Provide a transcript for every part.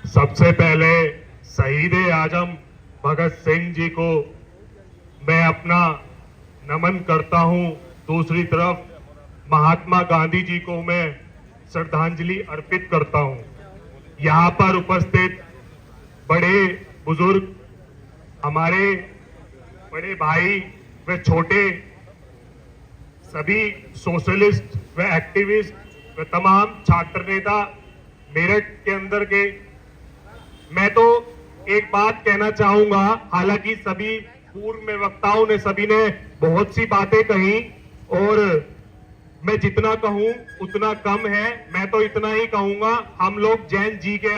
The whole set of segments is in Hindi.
सबसे पहले शहीद आजम भगत सिंह जी को मैं अपना नमन करता हूं। दूसरी तरफ महात्मा गांधी जी को मैं श्रद्धांजलि अर्पित करता हूं। यहां पर उपस्थित बड़े बुजुर्ग, हमारे बड़े भाई व छोटे सभी सोशलिस्ट व एक्टिविस्ट व तमाम छात्र नेता मेरठ के अंदर के, मैं तो एक बात कहना चाहूंगा, हालांकि सभी पूर्व में वक्ताओं ने सभी ने बहुत सी बातें कही और मैं जितना कहूं उतना कम है। मैं तो इतना ही कहूंगा, हम लोग जैन जी के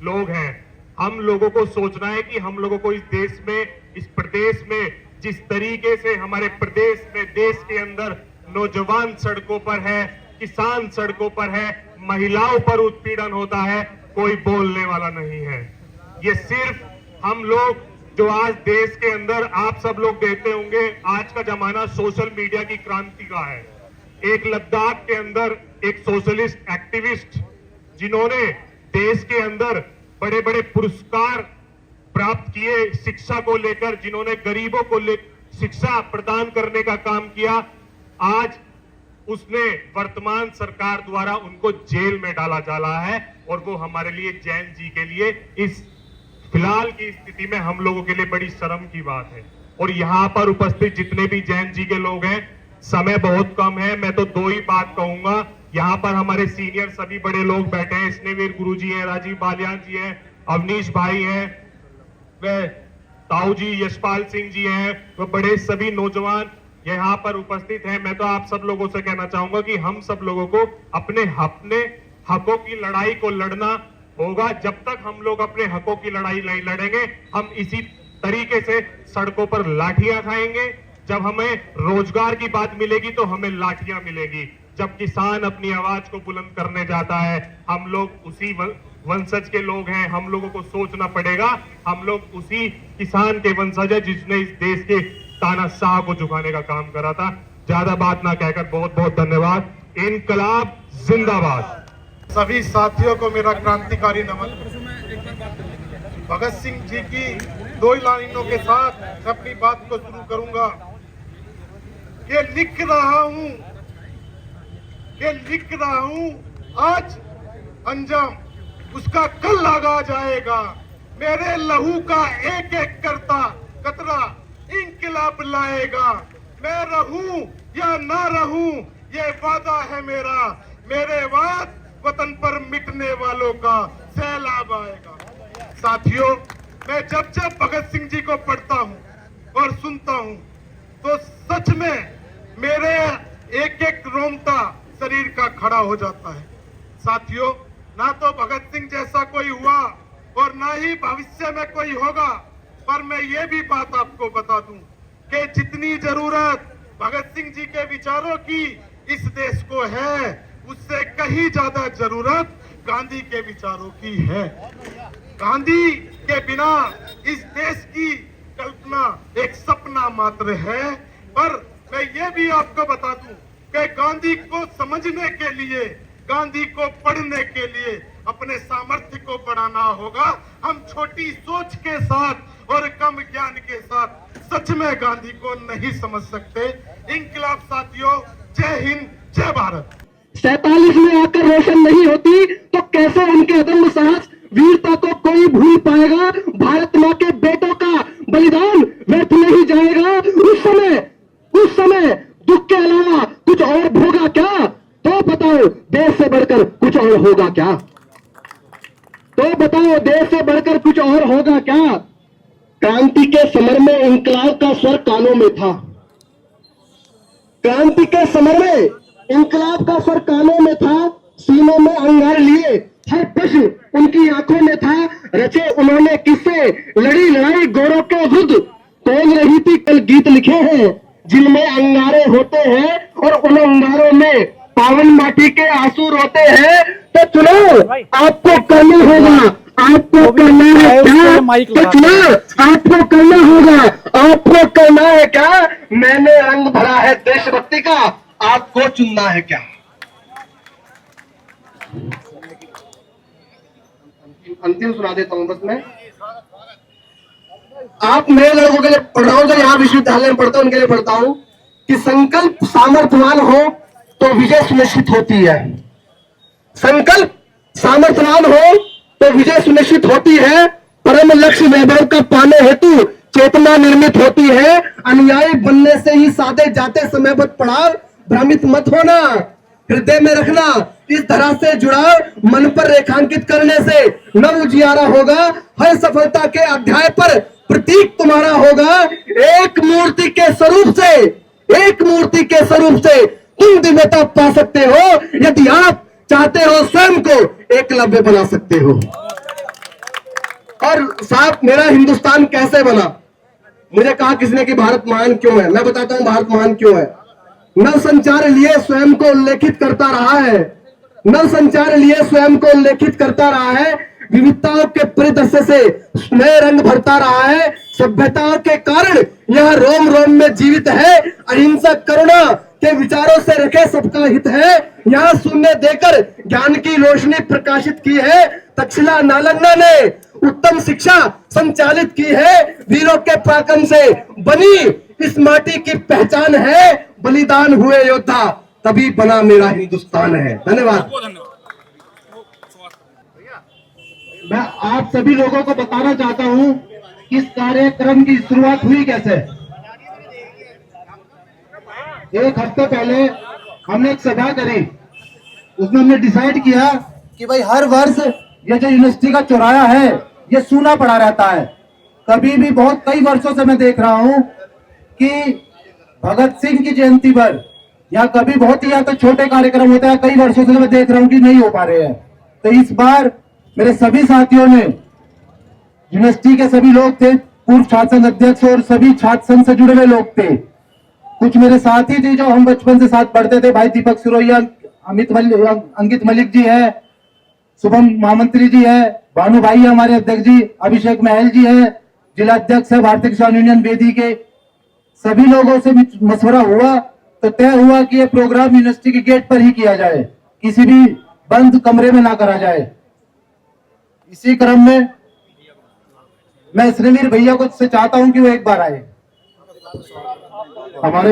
लोग हैं। हम लोगों को सोचना है कि हम लोगों को इस देश में, इस प्रदेश में, जिस तरीके से हमारे प्रदेश में, देश के अंदर नौजवान सड़कों पर है, किसान सड़कों पर है, महिलाओं पर उत्पीड़न होता है, कोई बोलने वाला नहीं है। ये सिर्फ हम लोग जो आज देश के अंदर आप सब लोग देखते होंगे, आज का जमाना सोशल मीडिया की क्रांति का है। एक लद्दाख के अंदर एक सोशलिस्ट एक्टिविस्ट जिन्होंने देश के अंदर बड़े बड़े पुरस्कार प्राप्त किए शिक्षा को लेकर, जिन्होंने गरीबों को शिक्षा प्रदान करने का काम किया, आज उसने वर्तमान सरकार द्वारा उनको जेल में डाला जा रहा है। और वो हमारे लिए, जैन जी के लिए, इस फिलहाल की स्थिति में हम लोगों के लिए बड़ी शर्म की बात है। और यहां पर उपस्थित जितने भी जैन जी के लोग हैं, समय बहुत कम है, मैं तो दो ही बात कहूंगा। यहां पर हमारे सीनियर सभी बड़े लोग बैठे हैं, स्नेहवीर गुरु जी हैं, राजीव बालियान जी हैं, अवनीश भाई हैं, वे ताऊ जी, यशपाल सिंह जी हैं, वह बड़े सभी नौजवान यहाँ पर उपस्थित हैं। मैं तो आप सब लोगों से कहना चाहूंगा कि हम सब लोगों को अपने हकों की लड़ाई को लड़ना होगा। जब तक हम लोग अपने हकों की लड़ाई नहीं लड़ेंगे, हम इसी तरीके से सड़कों पर लाठियां खाएंगे। जब हमें रोजगार की बात मिलेगी तो हमें लाठियां मिलेगी। जब किसान अपनी आवाज को बुलंद करने जाता है, हम लोग उसी वंशज के लोग हैं, हम लोगों को सोचना पड़ेगा, हम लोग उसी किसान के वंशज है जिसने इस देश के तानाशाह को झुकाने का काम करा था। ज्यादा बात ना कहकर बहुत बहुत धन्यवाद। इनकलाब जिंदाबाद। सभी साथियों को मेरा क्रांतिकारी नमन। भगत सिंह जी की दो लाइनों के साथ मैं अपनी बात को शुरू करूंगा। ये लिख रहा हूं आज अंजाम उसका कल आगा जाएगा। मेरे लहू का एक एक कतरा इंकलाब लाएगा। मैं रहूं या ना रहूं ये वादा है मेरा। मेरे बाद वतन पर मिटने वालों का सैलाब आएगा। साथियों, मैं जब जब भगत सिंह जी को पढ़ता हूं और सुनता हूं तो सच में मेरे एक एक रोंगटा शरीर का खड़ा हो जाता है। साथियों, ना तो भगत सिंह जैसा कोई हुआ और ना ही भविष्य में कोई होगा, पर मैं ये भी बात आपको बता दूं कि जितनी जरूरत भगत सिंह जी के विचारों की इस देश को है, उससे कहीं ज्यादा जरूरत गांधी के विचारों की है। गांधी के बिना इस देश की कल्पना एक सपना मात्र है। पर मैं ये भी आपको बता दूं कि गांधी को समझने के लिए, गांधी को पढ़ने के लिए अपने सामर्थ्य को बढ़ाना होगा। हम छोटी सोच के साथ और कम ज्ञान के साथ सच में गांधी को नहीं समझ सकते। इंकलाब साथियों, जय हिंद, जय भारत। 47 में आकर रोशन नहीं होती तो कैसे उनके अदम्य साहस, वीरता को कोई भूल पाएगा। भारत मां के बेटों का बलिदान व्यर्थ नहीं जाएगा। उस समय दुख के अलावा कुछ और होगा क्या? तो बताओ, देश से बढ़कर कुछ और होगा क्या? तो बताओ, देश से बढ़कर कुछ और होगा क्या? क्रांति के समर में इंकलाब का स्वर कानों में था। क्रांति के समर में इंकलाब का स्वर कानों में था। सीनों में अंगार लिए हर प्रश्न उनकी आंखों में था। रचे उन्होंने किस्से, लड़ी लड़ाई गौरव के युद्ध। तोल रही थी कल गीत लिखे हैं जिनमें अंगारे होते हैं और उन अंगारों में पावन माटी के आंसू रोते हैं। तो चुनाव आपको करना होगा, आपको करना है क्या? तो चुनाव आपको करना होगा, आपको करना है क्या? मैंने रंग भरा है देशभक्ति का, आपको चुनना है क्या? अंतिम सुना देता हूं बस मैं। आप मेरे लड़कों के लिए पढ़ रहा हूं, जो यहाँ विश्वविद्यालय में पढ़ता हूं उनके लिए पढ़ता हूं कि संकल्प सामर्थ्यवान हो तो विजय सुनिश्चित होती है। संकल्प सामर्थ्यवान हो तो विजय सुनिश्चित होती है। परम लक्ष्य वैभव का पाने हेतु चेतना निर्मित होती है। अनुयायी बनने से ही साधे जाते समय बद पड़ाव, भ्रमित मत होना, हृदय में रखना। इस तरह से जुड़ाव मन पर रेखांकित करने से नव उजियारा होगा। हर सफलता के अध्याय पर प्रतीक तुम्हारा होगा। एक मूर्ति के स्वरूप से, एक मूर्ति के स्वरूप से तुम दिव्यता पा सकते हो। यदि आप चाहते हो स्वयं को एकलव्य बना सकते हो। और साहब, मेरा हिंदुस्तान कैसे बना? मुझे कहा किसने कि भारत महान क्यों है? मैं बताता हूं भारत महान क्यों है। नव संचार लिए स्वयं को उल्लेखित करता रहा है। नव संचार लिए स्वयं को उल्लेखित करता रहा है। विविधताओं के परिदृश्य से नए रंग भरता रहा है। सभ्यताओं के कारण यह रोम रोम में जीवित है। अहिंसक करुणा के विचारों से रखे सबका हित है। यहाँ शून्य देकर ज्ञान की रोशनी प्रकाशित की है। तक्षशिला नालंदा ने उत्तम शिक्षा संचालित की है। वीरों के पराक्रम से बनी इस माटी की पहचान है। बलिदान हुए योद्धा तभी बना मेरा हिंदुस्तान है। धन्यवाद। मैं आप सभी लोगों को बताना चाहता हूं कि इस कार्यक्रम की शुरुआत हुई कैसे। एक हफ्ते पहले हमने एक सभा करी, उसमें हमने डिसाइड किया कि भाई हर वर्ष ये जो यूनिवर्सिटी का चौराहा है ये सूना पड़ा रहता है। कभी भी बहुत कई वर्षों से मैं देख रहा हूं कि भगत सिंह की जयंती पर या कभी बहुत ही या तो छोटे कार्यक्रम होते हैं, कई वर्षों से मैं देख रहा हूं कि नहीं हो पा रहे हैं। तो इस बार मेरे सभी साथियों ने, यूनिवर्सिटी के सभी लोग थे, पूर्व छात्र संघ अध्यक्ष और सभी छात्र संघ से जुड़े हुए लोग थे, कुछ मेरे साथी थे जो हम बचपन से साथ पढ़ते थे, भाई दीपक सिरोहिया, अंकित मलिक जी है, शुभम महामंत्री जी है, भानु भाई है हमारे अध्यक्ष जी, अभिषेक महल जी है, जिला अध्यक्ष है भारतीय किसान यूनियन बेदी के। सभी लोगों से मशवरा हुआ तो तय हुआ कि ये प्रोग्राम यूनिवर्सिटी के गेट पर ही किया जाए, किसी भी बंद कमरे में ना करा जाए। इसी क्रम में मैं श्रीवीर भैया को से चाहता हूं कि वो एक बार आए हमारे